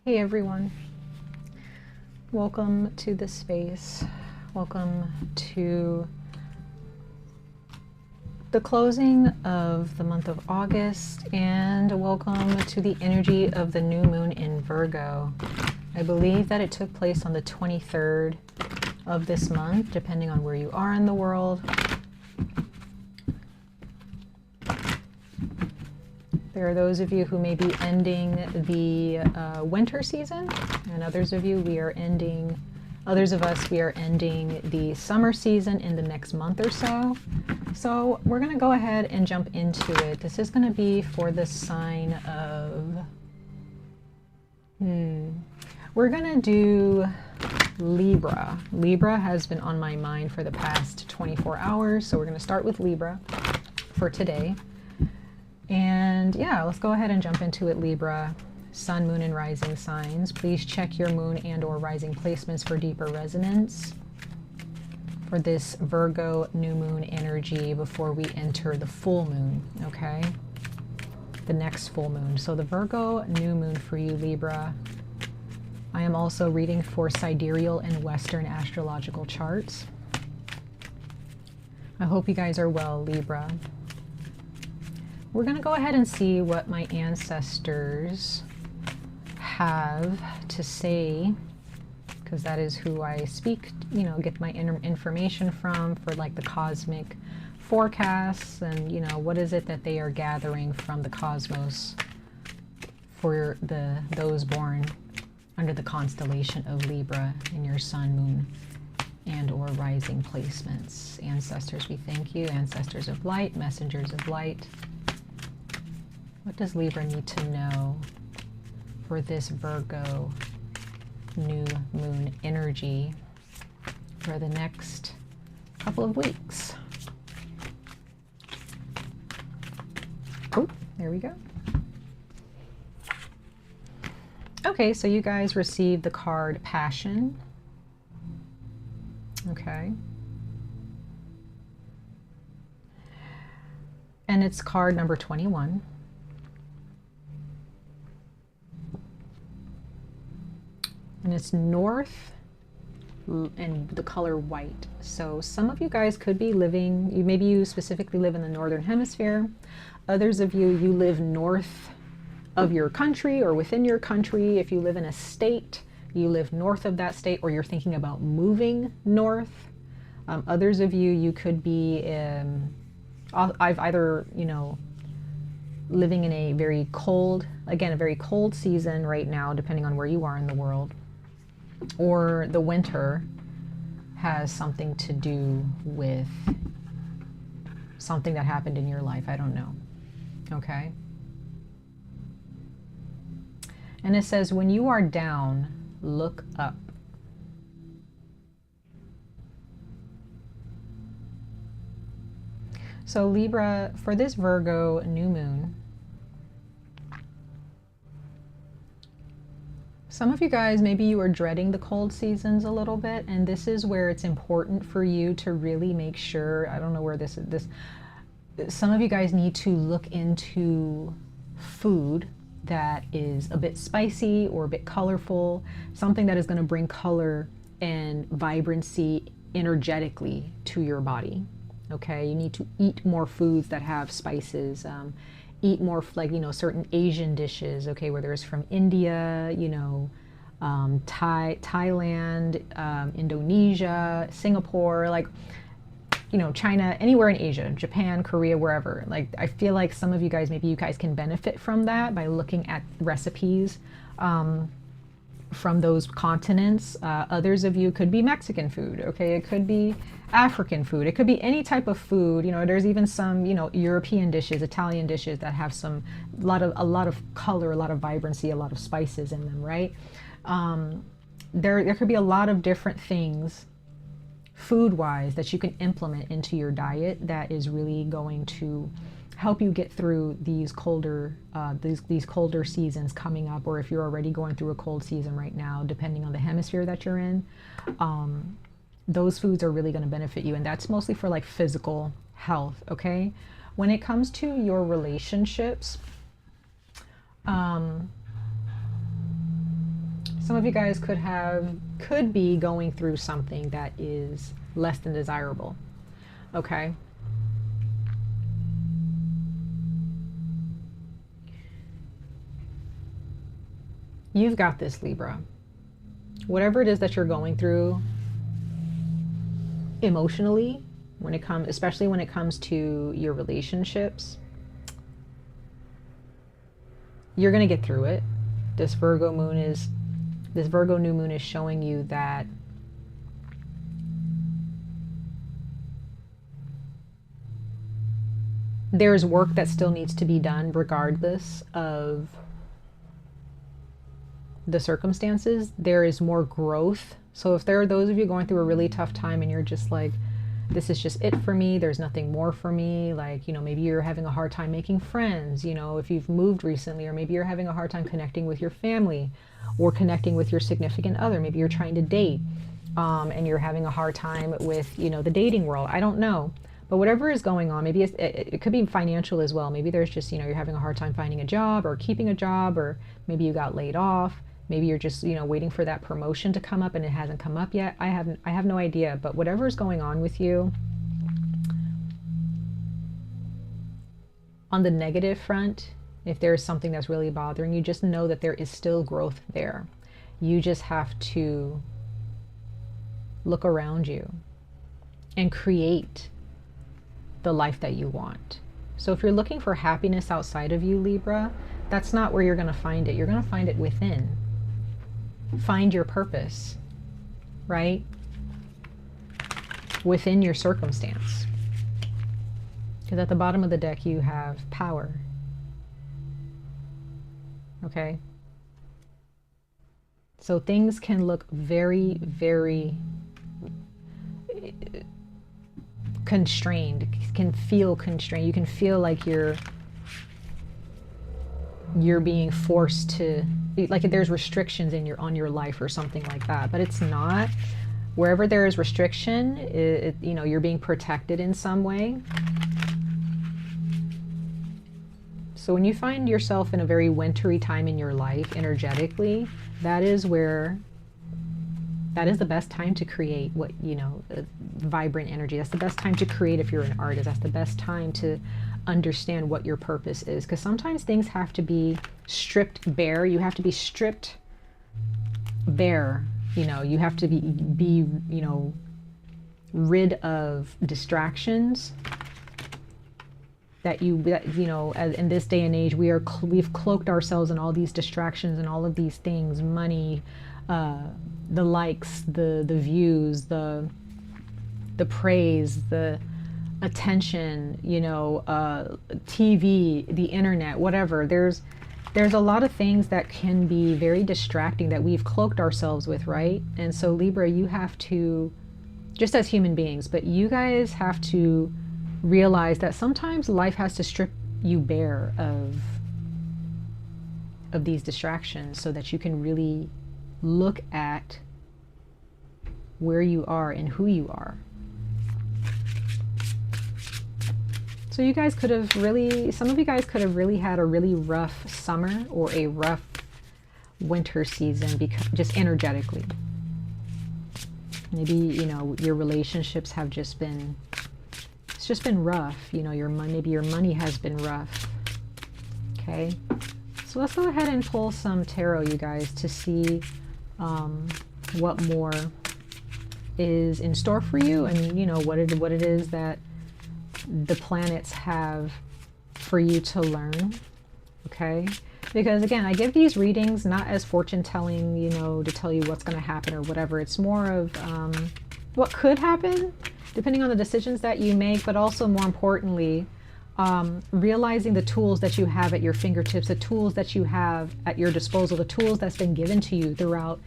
Hey everyone, welcome to this space. Welcome to the closing of the month of August, and welcome to the energy of the new moon in Virgo. I believe that it took place on the 23rd of this month, depending on where you are in the world. There are those of you who may be ending the winter season, and others of us, we are ending the summer season in the next month or so. So we're going to go ahead and jump into it. This is going to be for the sign of, we're going to do Libra. Libra has been on my mind for the past 24 hours, so we're going to start with Libra for today. And yeah, let's go ahead and jump into it. Libra, sun, moon, and rising signs. Please check your moon and or rising placements for deeper resonance for this Virgo new moon energy before we enter the full moon, okay? The next full moon. So the Virgo new moon for you, Libra. I am also reading for sidereal and Western astrological charts. I hope you guys are well, Libra. We're going to go ahead and see what my ancestors have to say, because that is who I speak, you know, get my information from for like the cosmic forecasts, and you know, what is it that they are gathering from the cosmos for those born under the constellation of Libra in your sun, moon, and or rising placements. Ancestors, we thank you. Ancestors of light, messengers of light. What does Libra need to know for this Virgo new moon energy for the next couple of weeks? Oh, there we go. Okay, so you guys received the card Passion. Okay. And it's card number 21. And it's north and the color white. So some of you guys could be living, maybe you specifically live in the northern hemisphere. Others of you live north of your country or within your country. If you live in a state, you live north of that state, or you're thinking about moving north. Others of you could be, I've either, you know, living in a very cold, again, a very cold season right now, depending on where you are in the world. Or the winter has something to do with something that happened in your life. I don't know. Okay. And it says, when you are down, look up. So Libra, for this Virgo new moon, some of you guys, maybe you are dreading the cold seasons a little bit, and this is where it's important for you to really make sure, I don't know where this is, some of you guys need to look into food that is a bit spicy or a bit colorful, something that is going to bring color and vibrancy energetically to your body. Okay, you need to eat more foods that have spices, eat more, like, you know, certain Asian dishes, okay, whether it's from India, you know, Thailand, Indonesia, Singapore, like, you know, China, anywhere in Asia, Japan, Korea, wherever. Like, I feel like some of you guys, maybe you guys can benefit from that by looking at recipes from those continents. Others of you could be Mexican food, okay? It could be African food. It could be any type of food. You know, there's even some, you know, European dishes, Italian dishes that have a lot of color, a lot of vibrancy, a lot of spices in them, right? There could be a lot of different things food-wise that you can implement into your diet that is really going to help you get through these colder seasons coming up, or if you're already going through a cold season right now, depending on the hemisphere that you're in. Those foods are really going to benefit you, and that's mostly for like physical health. Okay, when it comes to your relationships, Some of you guys could be going through something that is less than desirable. Okay? You've got this, Libra. Whatever it is that you're going through emotionally, especially when it comes to your relationships, you're going to get through it. This Virgo new moon is showing you that there's work that still needs to be done regardless of the circumstances. There is more growth. So if there are those of you going through a really tough time and you're just like, this is just it for me, there's nothing more for me, like, you know, maybe you're having a hard time making friends, you know, if you've moved recently, or maybe you're having a hard time connecting with your family or connecting with your significant other, maybe you're trying to date and you're having a hard time with, you know, the dating world. I don't know. But whatever is going on, maybe it could be financial as well. Maybe there's just, you know, you're having a hard time finding a job or keeping a job, or maybe you got laid off. Maybe you're just, you know, waiting for that promotion to come up and it hasn't come up yet. I have no idea. But whatever is going on with you, on the negative front, if there's something that's really bothering you, just know that there is still growth there. You just have to look around you and create the life that you want. So if you're looking for happiness outside of you, Libra, that's not where you're going to find it. You're going to find it within. Find your purpose, right? Within your circumstance. Because at the bottom of the deck, you have power. Okay? So things can look very, very constrained, can feel constrained. You can feel like you're being forced to, like there's restrictions on your life or something like that, but it's not. Wherever there is restriction, you know, you're being protected in some way. So when you find yourself in a very wintry time in your life energetically, that is the best time to create what, you know, vibrant energy. That's the best time to create if you're an artist. That's the best time to understand what your purpose is. Because sometimes things have to be stripped bare. You have to be stripped bare. You know, you have to be you know, rid of distractions that you know, in this day and age, we've cloaked ourselves in all these distractions and all of these things, money, the likes, the views, the praise, the attention, you know, TV, the internet, whatever. There's a lot of things that can be very distracting that we've cloaked ourselves with, right? And so Libra, you have to, just as human beings, but you guys have to realize that sometimes life has to strip you bare of these distractions so that you can really look at where you are and who you are. So you guys could have really, some of you guys could have really had a really rough summer or a rough winter season, because just energetically. Maybe, you know, your relationships have just been, it's just been rough. You know, maybe your money has been rough. Okay. So let's go ahead and pull some tarot, you guys, to see what more is in store for you, and you know what it is that the planets have for you to learn. Okay, because again, I give these readings not as fortune telling, you know, to tell you what's going to happen or whatever. It's more of what could happen depending on the decisions that you make, but also more importantly, realizing the tools that you have at your fingertips, the tools that you have at your disposal, the tools that's been given to you throughout,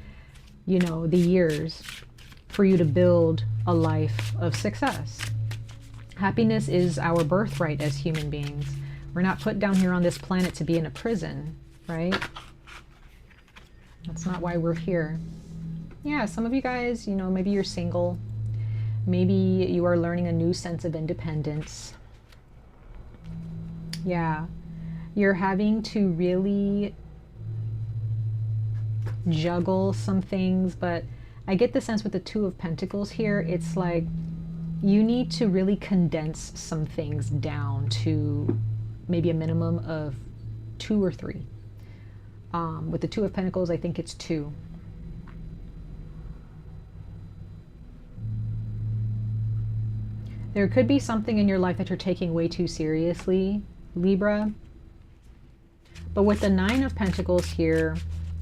you know, the years for you to build a life of success. Happiness is our birthright as human beings. We're not put down here on this planet to be in a prison, right? That's not why we're here. Yeah, some of you guys, you know, maybe you're single. Maybe you are learning a new sense of independence. Yeah, you're having to really juggle some things, but I get the sense with the Two of Pentacles here, it's like you need to really condense some things down to maybe a minimum of 2 or 3. With the Two of Pentacles, I think it's 2. There could be something in your life that you're taking way too seriously, Libra. But with the Nine of Pentacles here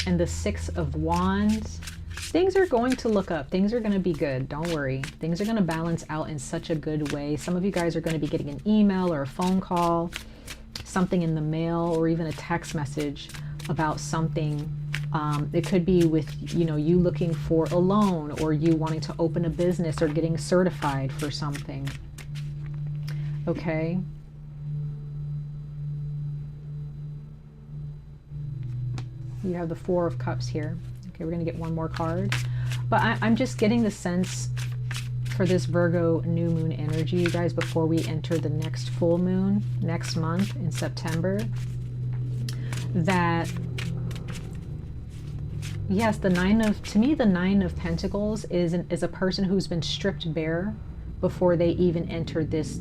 and the Six of Wands, things are going to look up. Things are going to be good. Don't worry. Things are going to balance out in such a good way. Some of you guys are going to be getting an email or a phone call, something in the mail, or even a text message about something. It could be with, you know, you looking for a loan, or you wanting to open a business, or getting certified for something. Okay. You have the Four of Cups here. Okay, we're going to get one more card. But I'm just getting the sense for this Virgo new moon energy, you guys, before we enter the next full moon next month in September, that yes, the to me, the Nine of Pentacles is a person who's been stripped bare before they even enter this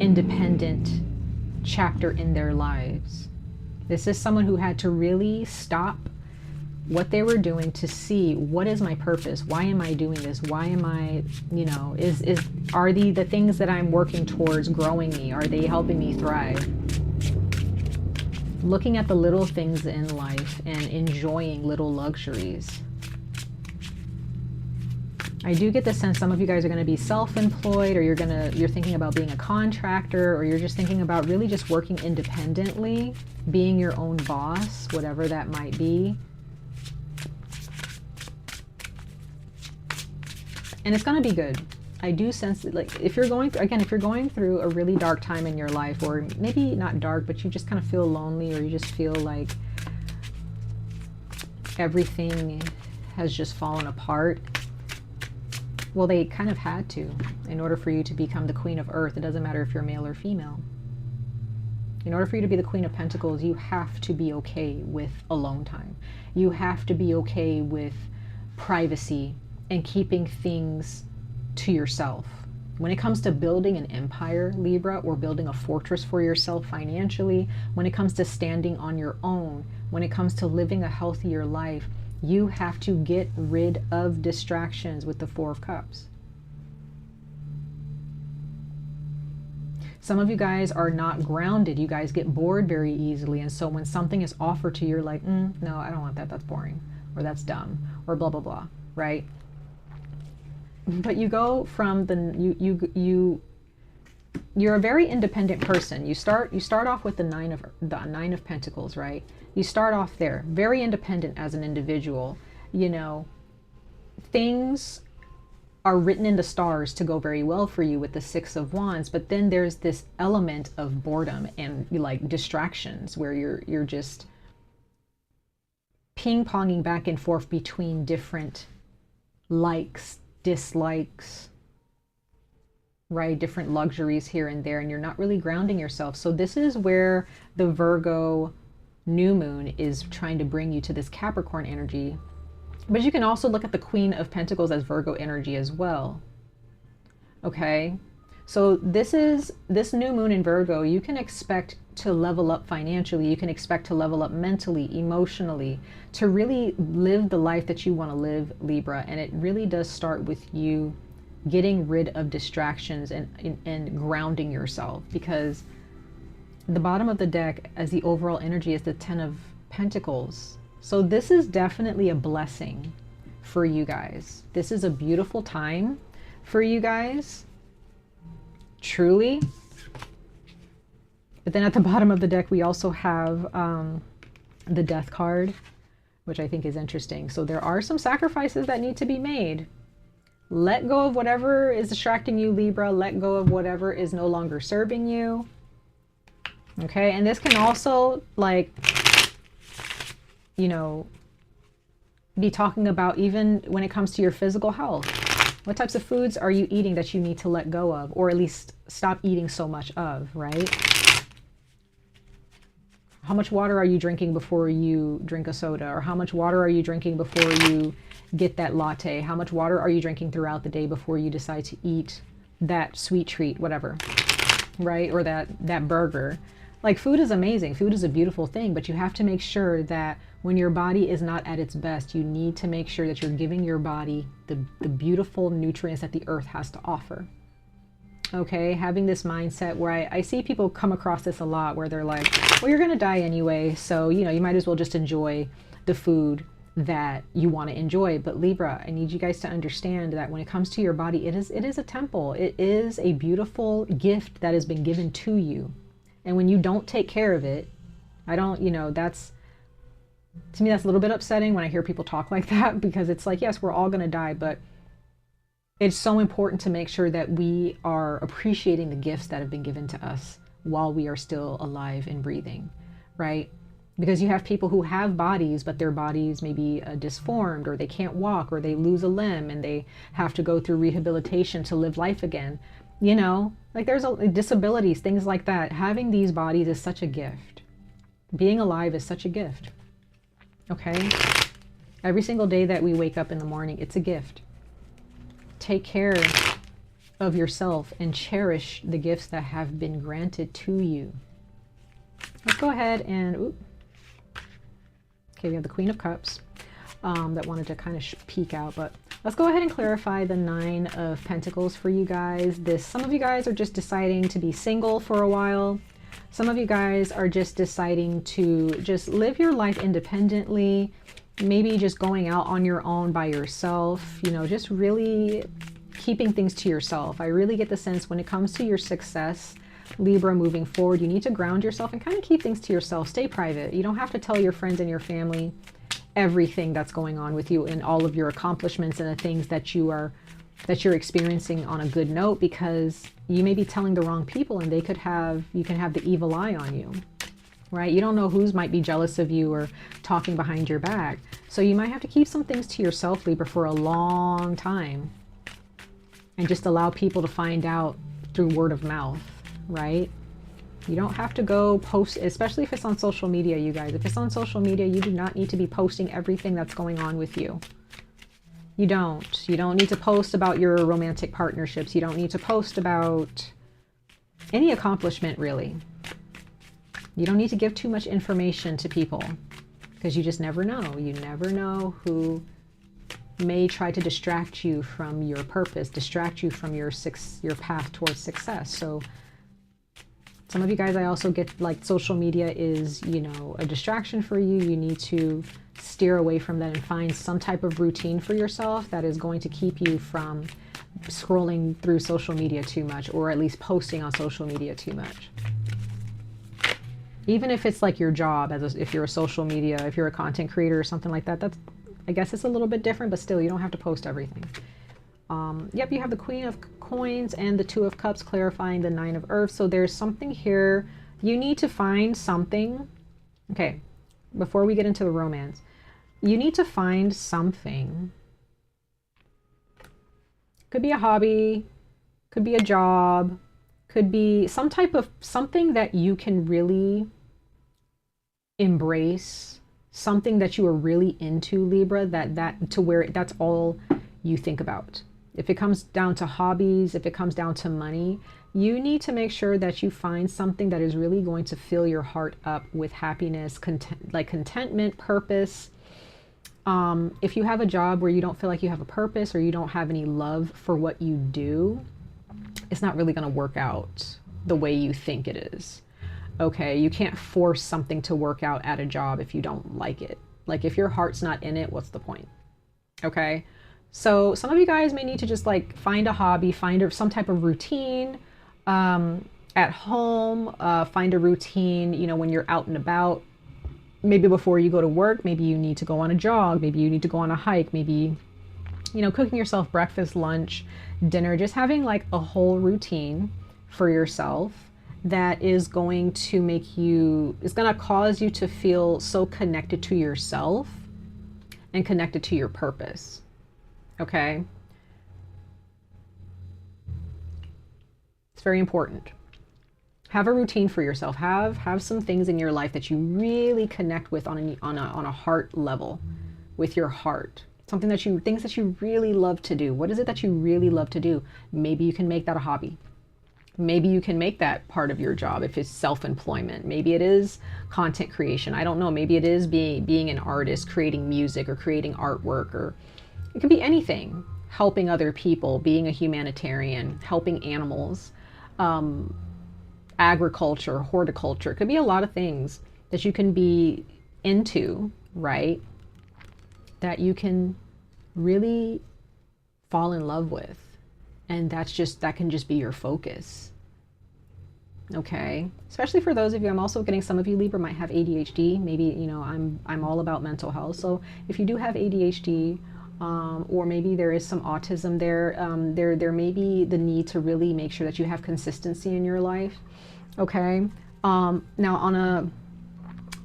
independent chapter in their lives. This is someone who had to really stop what they were doing to see, what is my purpose? Why am I doing this? Why am I, you know, are the things that I'm working towards growing me? Are they helping me thrive? Looking at the little things in life and enjoying little luxuries. I do get the sense some of you guys are going to be self-employed, or you're thinking about being a contractor, or you're just thinking about really just working independently, being your own boss, whatever that might be. And it's going to be good. I do sense that, like, if you're going through a really dark time in your life, or maybe not dark, but you just kind of feel lonely, or you just feel like everything has just fallen apart. Well, they kind of had to, in order for you to become the Queen of Earth. It doesn't matter if you're male or female. In order for you to be the Queen of Pentacles, you have to be okay with alone time. You have to be okay with privacy and keeping things to yourself. When it comes to building an empire, Libra, or building a fortress for yourself financially, when it comes to standing on your own, when it comes to living a healthier life, you have to get rid of distractions with the Four of Cups. Some of you guys are not grounded. You guys get bored very easily. And so when something is offered to you, you're like, no, I don't want that. That's boring. Or that's dumb. Or blah, blah, blah. Right? But you go from you're a very independent person. You start off with the Nine of Pentacles, right? You start off there, very independent as an individual. You know, things are written in the stars to go very well for you with the Six of Wands, but then there's this element of boredom and like distractions where you're just ping-ponging back and forth between different likes, dislikes, right? Different luxuries here and there, and you're not really grounding yourself. So this is where the Virgo new moon is trying to bring you to this Capricorn energy. But you can also look at the Queen of Pentacles as Virgo energy as well. Okay, so this new moon in Virgo, you can expect to level up financially. You can expect to level up mentally, emotionally, to really live the life that you want to live, Libra. And it really does start with you getting rid of distractions and grounding yourself, because the bottom of the deck as the overall energy is the Ten of Pentacles. So this is definitely a blessing for you guys. This is a beautiful time for you guys, truly. But then at the bottom of the deck, we also have the Death card, which I think is interesting. So there are some sacrifices that need to be made. Let go of whatever is distracting you, Libra. Let go of whatever is no longer serving you. Okay, and this can also, like, you know, be talking about even when it comes to your physical health. What types of foods are you eating that you need to let go of, or at least stop eating so much of, right? How much water are you drinking before you drink a soda? Or how much water are you drinking before you get that latte? How much water are you drinking throughout the day before you decide to eat that sweet treat, whatever, right? Or that burger. Like, food is amazing. Food is a beautiful thing, but you have to make sure that when your body is not at its best, you need to make sure that you're giving your body the beautiful nutrients that the earth has to offer. Okay, having this mindset where I see people come across this a lot, where they're like, well, you're going to die anyway, so, you know, you might as well just enjoy the food that you want to enjoy. But Libra, I need you guys to understand that when it comes to your body, it is a temple. It is a beautiful gift that has been given to you. And when you don't take care of it, you know, to me, that's a little bit upsetting when I hear people talk like that, because it's like, yes, we're all going to die, but it's so important to make sure that we are appreciating the gifts that have been given to us while we are still alive and breathing, right? Because you have people who have bodies, but their bodies may be disformed, or they can't walk, or they lose a limb and they have to go through rehabilitation to live life again. You know, like, there's disabilities, things like that. Having these bodies is such a gift. Being alive is such a gift. Okay? Every single day that we wake up in the morning, it's a gift. Take care of yourself and cherish the gifts that have been granted to you. Let's go ahead and, okay, we have the Queen of Cups that wanted to kind of peek out, but let's go ahead and clarify the Nine of Pentacles for you guys. Some of you guys are just deciding to be single for a while. Some of you guys are just deciding to just live your life independently, maybe just going out on your own by yourself, you know, just really keeping things to yourself. I really get the sense when it comes to your success, Libra, moving forward, you need to ground yourself and kind of keep things to yourself. Stay private. You don't have to tell your friends and your family everything that's going on with you and all of your accomplishments and the things that you're experiencing on a good note, because you may be telling the wrong people and you can have the evil eye on you, right? You don't know who's might be jealous of you or talking behind your back. So you might have to keep some things to yourself, Libra, for a long time, and just allow people to find out through word of mouth, right? You don't have to go post, especially if it's on social media, you guys. If it's on social media, you do not need to be posting everything that's going on with you. You don't. You don't need to post about your romantic partnerships. You don't need to post about any accomplishment, really. You don't need to give too much information to people, because you just never know. You never know who may try to distract you from your purpose, distract you from your path towards success. So some of you guys, I also get like social media is, you know, a distraction for you. You need to steer away from that and find some type of routine for yourself that is going to keep you from scrolling through social media too much, or at least posting on social media too much. Even if it's like your job, if you're a social media, if you're a content creator or something like that, I guess it's a little bit different, but still, you don't have to post everything. Yep, you have the Queen of Coins and the Two of Cups clarifying the Nine of Earth. So there's something here. You need to find something. Okay, before we get into the romance, you need to find something. Could be a hobby, could be a job, could be some type of something that you can really embrace, something that you are really into, Libra, to where that's all you think about. If it comes down to hobbies, if it comes down to money, you need to make sure that you find something that is really going to fill your heart up with happiness, contentment, purpose. If you have a job where you don't feel like you have a purpose, or you don't have any love for what you do, it's not really going to work out the way you think it is. Okay, you can't force something to work out at a job if you don't like it. Like, if your heart's not in it, what's the point? Okay, so some of you guys may need to just like find a hobby, find some type of routine at home, find a routine, you know, when you're out and about. Maybe before you go to work, maybe you need to go on a jog, maybe you need to go on a hike, maybe, you know, cooking yourself breakfast, lunch, dinner, just having like a whole routine for yourself that is going to it's going to cause you to feel so connected to yourself and connected to your purpose. Okay? It's very important. Have a routine for yourself. Have some things in your life that you really connect with on a heart level, with your heart. Things that you really love to do. What is it that you really love to do? Maybe you can make that a hobby. Maybe you can make that part of your job if it's self-employment. Maybe it is content creation. I don't know. Maybe it is being an artist, creating music or creating artwork, or it could be anything. Helping other people, being a humanitarian, helping animals, agriculture, horticulture. It could be a lot of things that you can be into, right? That you can really fall in love with. And that can just be your focus. Okay? Especially for those of you, I'm also getting some of you Libra might have ADHD. Maybe, you know, I'm all about mental health. So if you do have ADHD, or maybe there is some autism there, there may be the need to really make sure that you have consistency in your life. Okay? Now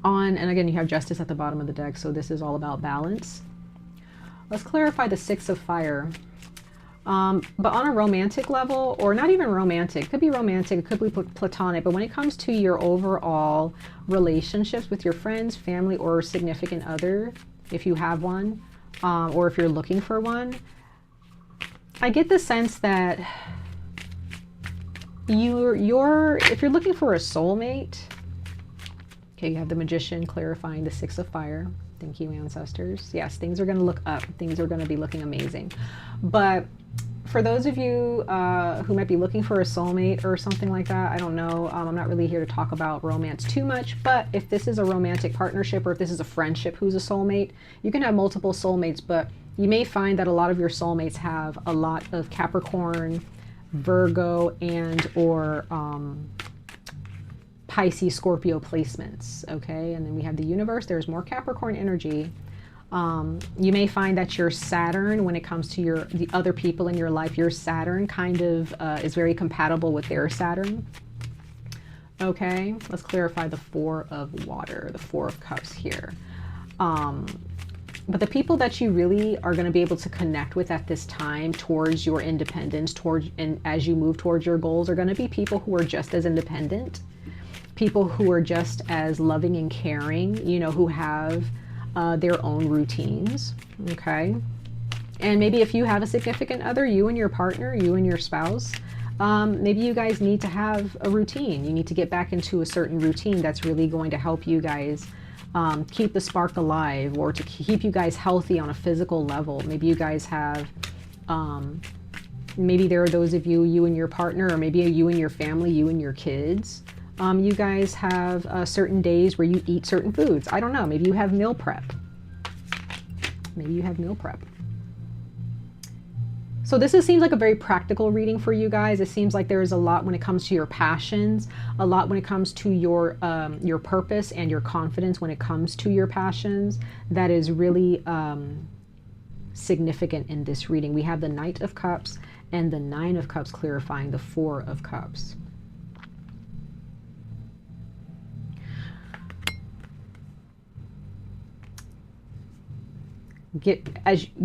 and again, you have Justice at the bottom of the deck, so this is all about balance. Let's clarify the Six of Fire. But on a romantic level, or not even romantic, it could be romantic, it could be platonic, but when it comes to your overall relationships with your friends, family, or significant other, if you have one, or if you're looking for one, I get the sense that if you're looking for a soulmate, okay, you have the Magician clarifying the Six of Fire. Thank you, ancestors. Yes, things are going to look up. Things are going to be looking amazing. But for those of you who might be looking for a soulmate or something like that, I don't know. I'm not really here to talk about romance too much, but if this is a romantic partnership or if this is a friendship who's a soulmate, you can have multiple soulmates, but you may find that a lot of your soulmates have a lot of Capricorn, Virgo, and or Pisces, Scorpio placements, okay? And then we have the universe. There's more Capricorn energy. You may find that your Saturn, when it comes to the other people in your life, your Saturn kind of is very compatible with their Saturn. Okay, let's clarify the Four of Water, the Four of Cups here. But the people that you really are going to be able to connect with at this time towards your independence, and as you move towards your goals, are going to be people who are just as independent, people who are just as loving and caring, you know, who have their own routines, okay? And maybe if you have a significant other, you and your partner, you and your spouse, maybe you guys need to have a routine. You need to get back into a certain routine that's really going to help you guys keep the spark alive, or to keep you guys healthy on a physical level. Maybe you guys have, maybe there are those of you, you and your partner, or maybe you and your family, you and your kids. You guys have certain days where you eat certain foods. I don't know. Maybe you have meal prep. Maybe you have meal prep. So this seems like a very practical reading for you guys. It seems like there is a lot when it comes to your passions, a lot when it comes to your purpose and your confidence when it comes to your passions. That is really significant in this reading. We have the Knight of Cups and the Nine of Cups clarifying the Four of Cups.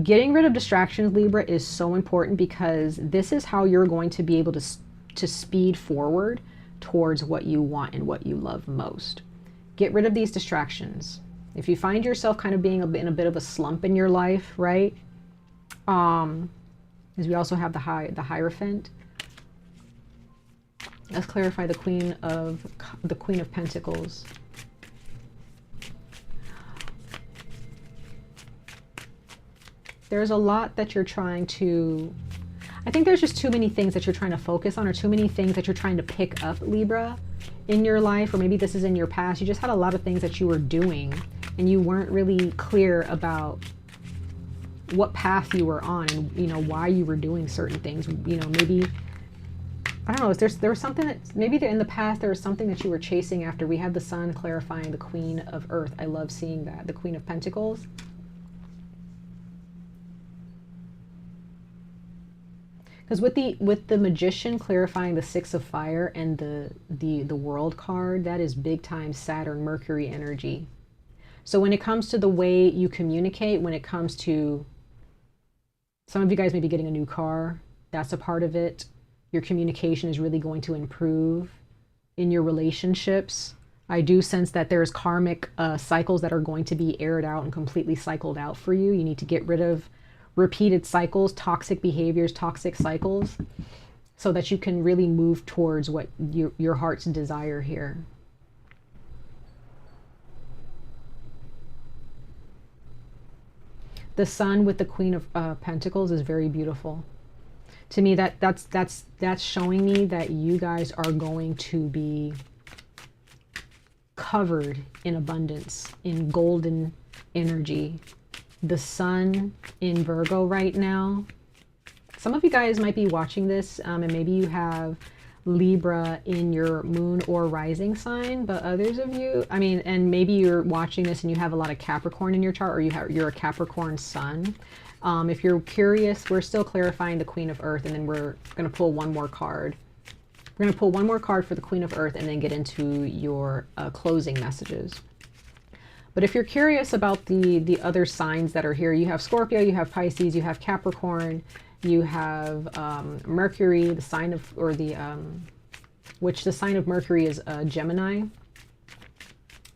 Getting rid of distractions, Libra, is so important, because this is how you're going to be able to speed forward towards what you want and what you love most. Get rid of these distractions. If you find yourself kind of being in a bit of a slump in your life, right? As we also have the Hierophant. Let's clarify the Queen of Pentacles. There's a lot that you're trying to, I think there's just too many things that you're trying to focus on, or too many things that you're trying to pick up, Libra, in your life, or maybe this is in your past. You just had a lot of things that you were doing and you weren't really clear about what path you were on, and, you know, why you were doing certain things. You know, maybe, I don't know, there was something that, maybe in the past there was something that you were chasing after. We have the Sun clarifying the Queen of Earth. I love seeing that, the Queen of Pentacles. Because with the Magician clarifying the Six of Fire and the World card, that is big time Saturn, Mercury energy. So when it comes to the way you communicate, when it comes to, some of you guys may be getting a new car, that's a part of it. Your communication is really going to improve in your relationships. I do sense that there's karmic cycles that are going to be aired out and completely cycled out for you. You need to get rid of repeated cycles, toxic behaviors, toxic cycles, so that you can really move towards what your heart's desire here. The Sun with the Queen of Pentacles is very beautiful. To me, that's showing me that you guys are going to be covered in abundance, in golden energy. The Sun in Virgo right now. Some of you guys might be watching this and maybe you have Libra in your moon or rising sign, but others of you, I mean, and maybe you're watching this and you have a lot of Capricorn in your chart, or you're a Capricorn Sun. If you're curious, we're still clarifying the Queen of Earth, and then we're going to pull one more card. We're going to pull one more card for the Queen of Earth and then get into your closing messages. But if you're curious about the other signs that are here, you have Scorpio, you have Pisces, you have Capricorn, you have Mercury, the sign of, or the, which the sign of Mercury is Gemini.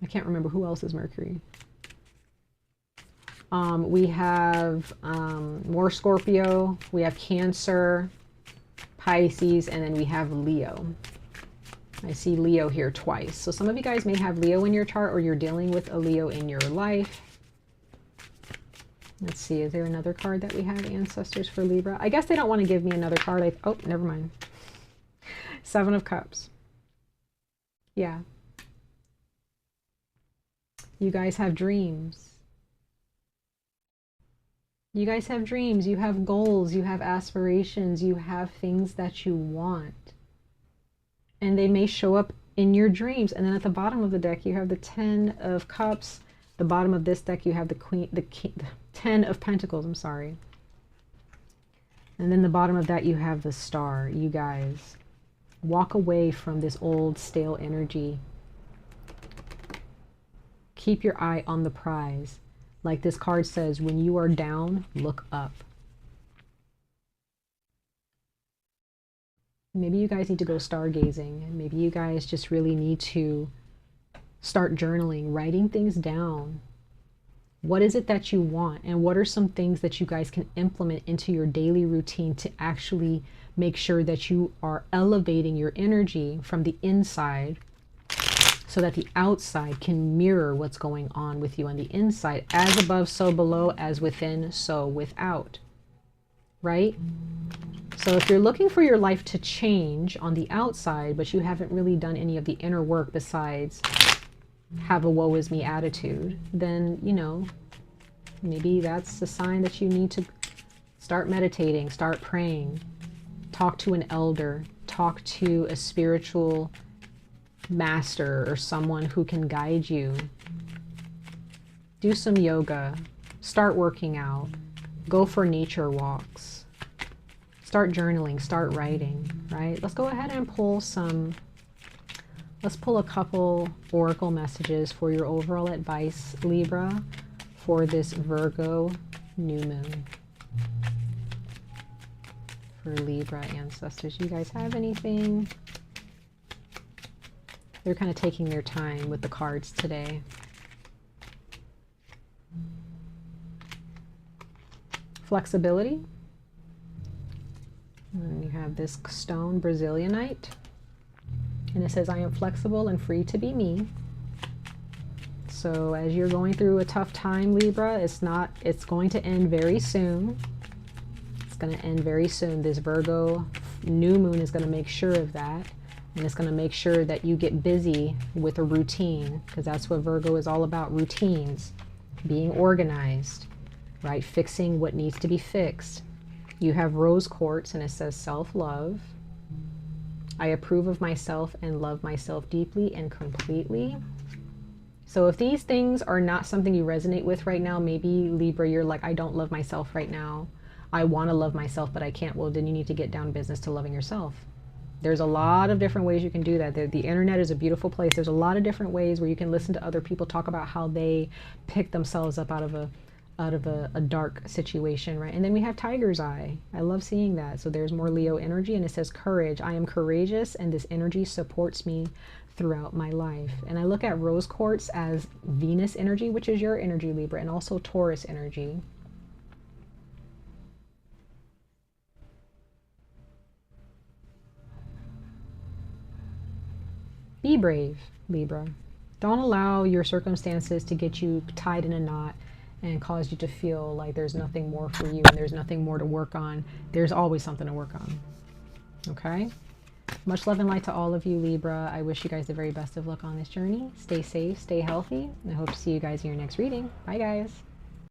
I can't remember who else is Mercury. We have more Scorpio, we have Cancer, Pisces, and then we have Leo. I see Leo here twice. So some of you guys may have Leo in your chart, or you're dealing with a Leo in your life. Let's see, is there another card that we have, ancestors for Libra? I guess they don't want to give me another card. Oh, never mind. Seven of Cups. Yeah. You guys have dreams. You guys have dreams. You have goals. You have aspirations. You have things that you want. And they may show up in your dreams. And then at the bottom of the deck, you have the Ten of Cups. The bottom of this deck, you have the Ten of Pentacles, I'm sorry. And then the bottom of that, you have the Star. You guys, walk away from this old, stale energy. Keep your eye on the prize. Like this card says, when you are down, look up. Maybe you guys need to go stargazing. Maybe you guys just really need to start journaling, writing things down. What is it that you want? And what are some things that you guys can implement into your daily routine to actually make sure that you are elevating your energy from the inside, so that the outside can mirror what's going on with you on the inside? As above, so below, as within, so without. Right? So if you're looking for your life to change on the outside, but you haven't really done any of the inner work besides have a woe is me attitude, then, you know, maybe that's a sign that you need to start meditating, start praying, talk to an elder, talk to a spiritual master or someone who can guide you. Do some yoga, start working out, go for nature walks, start journaling, start writing, right? Let's go ahead and pull some. Let's pull a couple oracle messages for your overall advice, Libra, for this Virgo new moon. For Libra ancestors, you guys have anything? They're kind of taking their time with the cards today. Flexibility. And you have this stone, Brazilianite. And it says, I am flexible and free to be me. So as you're going through a tough time, Libra, it's going to end very soon. It's going to end very soon. This Virgo new moon is going to make sure of that. And it's going to make sure that you get busy with a routine, because that's what Virgo is all about, routines, being organized, right? Fixing what needs to be fixed. You have rose quartz and it says self-love. I approve of myself and love myself deeply and completely. So if these things are not something you resonate with right now, maybe Libra, you're like, I don't love myself right now. I want to love myself, but I can't. Well, then you need to get down to business to loving yourself. There's a lot of different ways you can do that. The internet is a beautiful place. There's a lot of different ways where you can listen to other people talk about how they pick themselves up out of out of a dark situation, right? And then we have tiger's eye. I love seeing that. So there's more Leo energy, and it says courage. I am courageous, and this energy supports me throughout my life. And I look at rose quartz as Venus energy, which is your energy, Libra, and also Taurus energy. Be brave, Libra. Don't allow your circumstances to get you tied in a knot and cause you to feel like there's nothing more for you and there's nothing more to work on. There's always something to work on. Okay? Much love and light to all of you, Libra. I wish you guys the very best of luck on this journey. Stay safe, stay healthy, and I hope to see you guys in your next reading. Bye, guys.